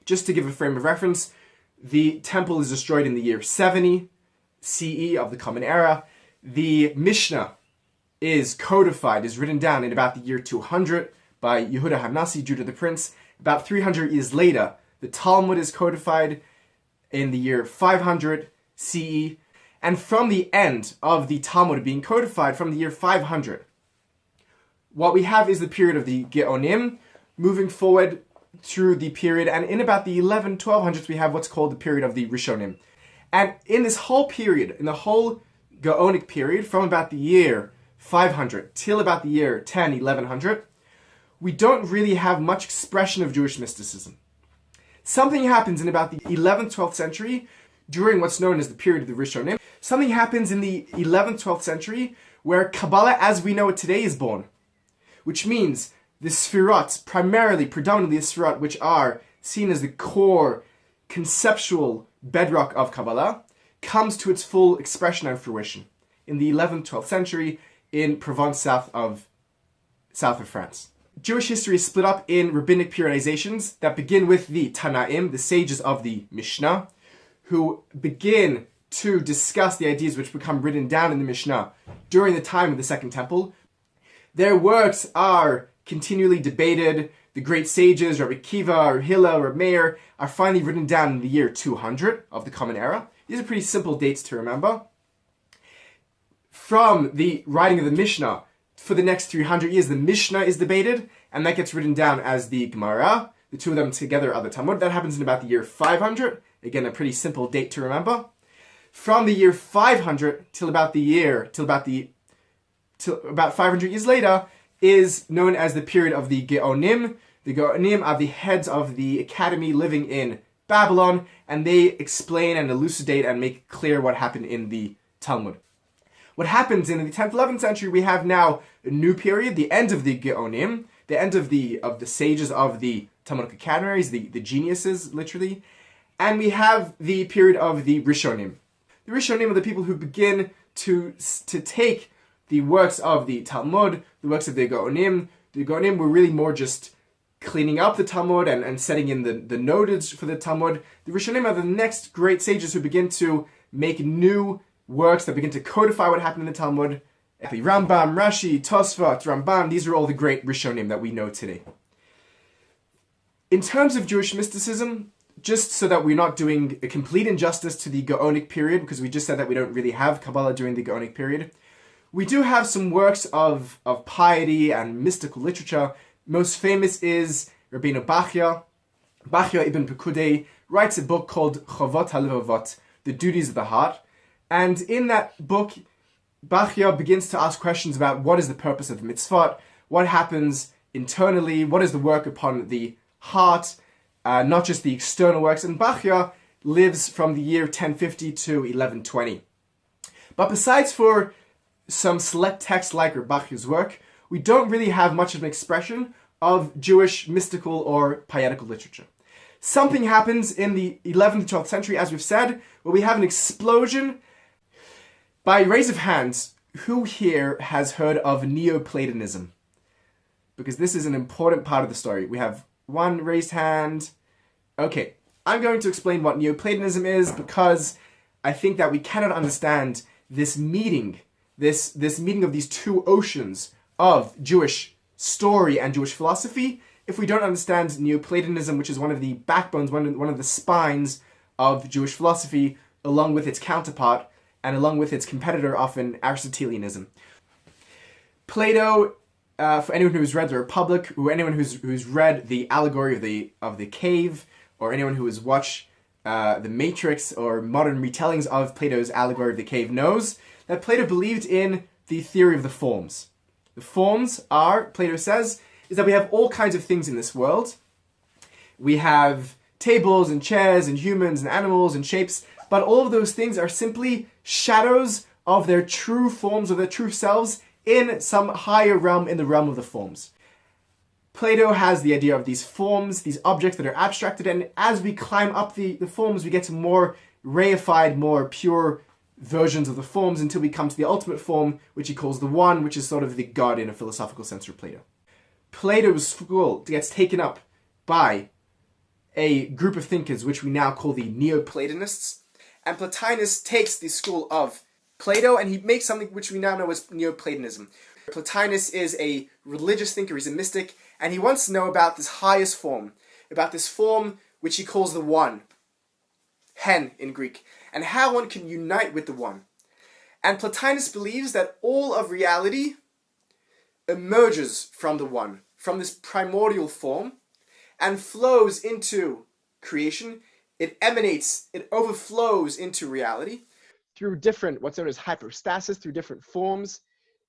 Just to give a frame of reference, the temple is destroyed in the year 70 CE of the Common Era. The Mishnah is codified, is written down in about the year 200 by Yehuda Hanasi, Judah the Prince. About 300 years later, the Talmud is codified in the year 500 CE. And from the end of the Talmud being codified, from the year 500, what we have is the period of the Geonim, moving forward through the period, and in about the 1200s we have what's called the period of the Rishonim. And in this whole period, in the whole Gaonic period, from about the year 500 till about the year 1100, we don't really have much expression of Jewish mysticism. Something happens in about the 11th, 12th century, during what's known as the period of the Rishonim. Something happens in the 11th, 12th century, where Kabbalah as we know it today is born. Which means the Sfirot, predominantly the Sfirot, which are seen as the core conceptual bedrock of Kabbalah, comes to its full expression and fruition in the 11th, 12th century in Provence, south of France. Jewish history is split up in rabbinic periodizations that begin with the Tanaim, the sages of the Mishnah, who begin to discuss the ideas which become written down in the Mishnah during the time of the Second Temple. Their works are continually debated. The great sages, Rabbi Kiva, or Hillel, or Meir, are finally written down in the year 200 of the Common Era. These are pretty simple dates to remember. From the writing of the Mishnah, for the next 300 years, the Mishnah is debated, and that gets written down as the Gemara. The two of them together are the Talmud. That happens in about the year 500. Again, a pretty simple date to remember. From the year 500 till about 500 years later is known as the period of the Geonim. The Geonim are the heads of the academy living in Babylon, and they explain and elucidate and make clear what happened in the Talmud. What happens in the 10th, 11th century, we have now a new period, the end of the Geonim, the end of the sages of the Talmudic academies, the geniuses, literally, and we have the period of the Rishonim. The Rishonim are the people who begin to take the works of the Talmud, the works of the Geonim. The Geonim were really more just cleaning up the Talmud and setting in the notage for the Talmud. The Rishonim are the next great sages who begin to make new works that begin to codify what happened in the Talmud. Rambam, Rashi, Tosfot, Ramban, these are all the great Rishonim that we know today. In terms of Jewish mysticism, just so that we're not doing a complete injustice to the Gaonic period, because we just said that we don't really have Kabbalah during the Gaonic period, we do have some works of piety and mystical literature. Most famous is Rabbeinu Bachya. Bachya ibn Pekudei writes a book called Chovot HaLevavot, The Duties of the Heart. And in that book, Bachya begins to ask questions about what is the purpose of the mitzvot, what happens internally, what is the work upon the heart, not just the external works. And Bachya lives from the year 1050 to 1120. But besides for some select texts like Bachya's work, we don't really have much of an expression of Jewish mystical or pietical literature. Something happens in the 11th to 12th century, as we've said, where we have an explosion. By raise of hands, who here has heard of Neoplatonism? Because this is an important part of the story. We have one raised hand. Okay, I'm going to explain what Neoplatonism is because I think that we cannot understand this meeting, this meeting of these two oceans of Jewish story and Jewish philosophy if we don't understand Neoplatonism, which is one of the backbones, one of the spines of Jewish philosophy, along with its counterpart, and along with its competitor, often Aristotelianism. Plato, for anyone who's read The Republic, anyone who's read the allegory of the cave, or anyone who has watched The Matrix or modern retellings of Plato's allegory of the cave knows that Plato believed in the theory of the forms. The forms are, Plato says, is that we have all kinds of things in this world. We have tables and chairs and humans and animals and shapes, but all of those things are simply shadows of their true forms, or their true selves, in some higher realm, in the realm of the forms. Plato has the idea of these forms, these objects that are abstracted, and as we climb up the forms, we get to more reified, more pure versions of the forms until we come to the ultimate form, which he calls the One, which is sort of the God in a philosophical sense for Plato. Plato's school gets taken up by a group of thinkers which we now call the Neoplatonists. And Plotinus takes the school of Plato and he makes something which we now know as Neoplatonism. Plotinus is a religious thinker, he's a mystic, and he wants to know about this highest form, about this form which he calls the One, hen in Greek, and how one can unite with the One. And Plotinus believes that all of reality emerges from the One, from this primordial form, and flows into creation. It emanates, it overflows into reality through different, what's known as hypostasis, through different forms.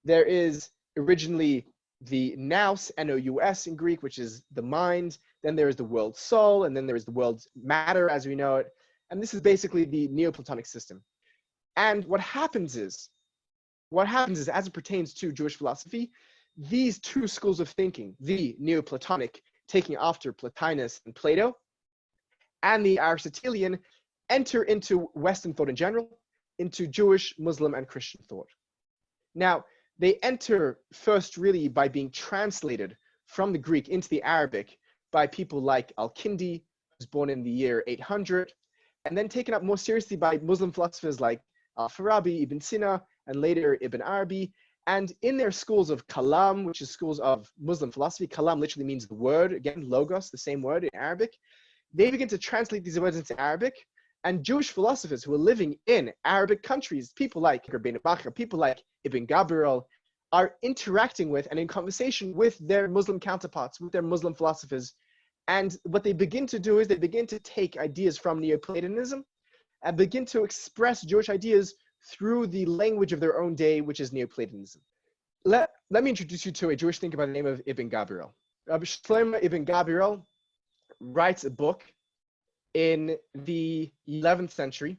There is originally the nous, N-O-U-S in Greek, which is the mind. Then there is the world soul, and then there is the world matter as we know it. And this is basically the Neoplatonic system. And what happens is, as it pertains to Jewish philosophy, these two schools of thinking, the Neoplatonic, taking after Plotinus and Plato, and the Aristotelian, enter into Western thought in general, into Jewish, Muslim, and Christian thought. Now, they enter first really by being translated from the Greek into the Arabic by people like Al-Kindi, who was born in the year 800, and then taken up more seriously by Muslim philosophers like Al-Farabi, Ibn Sina, and later Ibn Arabi. And in their schools of Kalam, which is schools of Muslim philosophy, Kalam literally means the word, again, logos, the same word in Arabic. They begin to translate these words into Arabic, and Jewish philosophers who are living in Arabic countries, people like Rabbeinu Bachar, people like Ibn Gabriel, are interacting with and in conversation with their Muslim counterparts, with their Muslim philosophers. And what they begin to do is they begin to take ideas from Neoplatonism and begin to express Jewish ideas through the language of their own day, which is Neoplatonism. Let me introduce you to a Jewish thinker by the name of Ibn Gabriel. Rabbi Shlomo Ibn Gabriel writes a book in the 11th century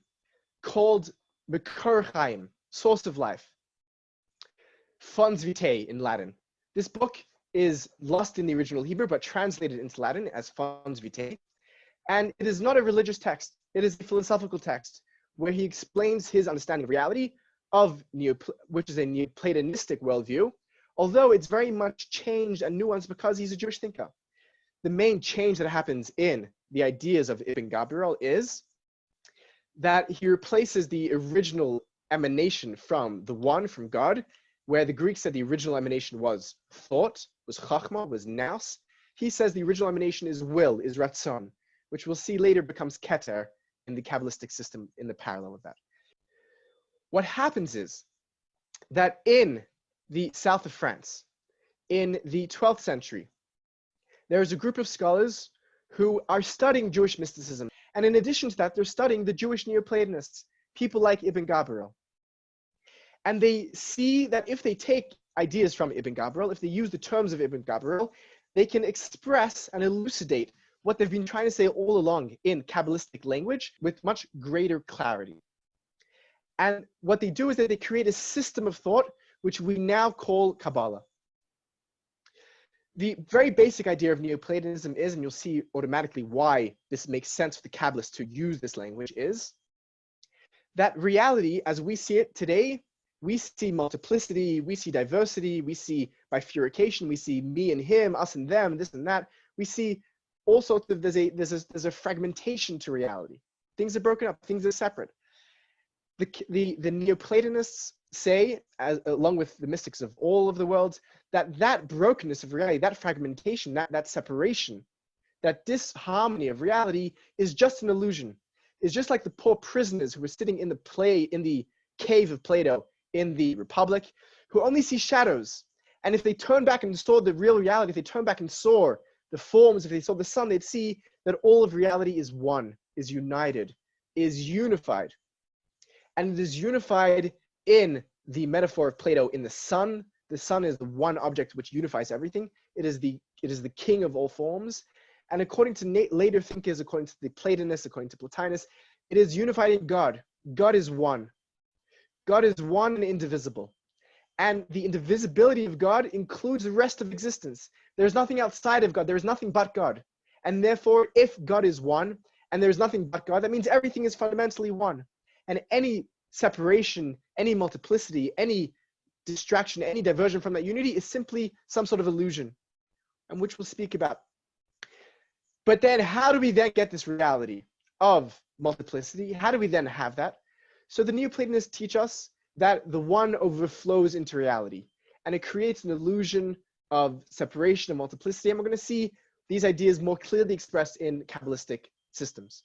called Mekor Chaim, Source of Life, Fons Vitae in Latin. This book is lost in the original Hebrew, but translated into Latin as Fons Vitae. And it is not a religious text. It is a philosophical text where he explains his understanding of reality, which is a Neoplatonistic worldview, although it's very much changed and nuanced because he's a Jewish thinker. The main change that happens in the ideas of Ibn Gabriel is that he replaces the original emanation from the One, from God, where the Greeks said the original emanation was thought, was chachma, was nous. He says the original emanation is will, is ratzon, which we'll see later becomes keter in the Kabbalistic system in the parallel of that. What happens is that in the south of France, in the 12th century, there is a group of scholars who are studying Jewish mysticism. And in addition to that, they're studying the Jewish Neoplatonists, people like Ibn Gabriel. And they see that if they take ideas from Ibn Gabriel, if they use the terms of Ibn Gabriel, they can express and elucidate what they've been trying to say all along in Kabbalistic language with much greater clarity. And what they do is that they create a system of thought, which we now call Kabbalah. The very basic idea of Neoplatonism is, and you'll see automatically why this makes sense for the Kabbalists to use this language, is that reality, as we see it today, we see multiplicity, we see diversity, we see bifurcation, we see me and him, us and them, this and that. We see all sorts of, there's a fragmentation to reality. Things are broken up, things are separate. The Neoplatonists say, along with the mystics of all of the world, that brokenness of reality, that fragmentation, that separation, that disharmony of reality is just an illusion. It's just like the poor prisoners who were sitting in the cave of Plato in the Republic, who only see shadows. And if they turn back and saw the real reality, if they turn back and saw the forms, if they saw the sun, they'd see that all of reality is one, is united, is unified. And it is unified in the metaphor of Plato in the sun. The sun is the one object which unifies everything. It is the king of all forms. And according to later thinkers, according to the Platonists, according to Plotinus, it is unified in God. God is one. God is one and indivisible. And the indivisibility of God includes the rest of existence. There's nothing outside of God. There is nothing but God. And therefore, if God is one and there's nothing but God, that means everything is fundamentally one. And any separation, any multiplicity, any distraction, any diversion from that unity is simply some sort of illusion, and which we'll speak about. But then how do we then get this reality of multiplicity? How do we then have that? So the Neoplatonists teach us that the one overflows into reality, and it creates an illusion of separation and multiplicity. And we're going to see these ideas more clearly expressed in Kabbalistic systems.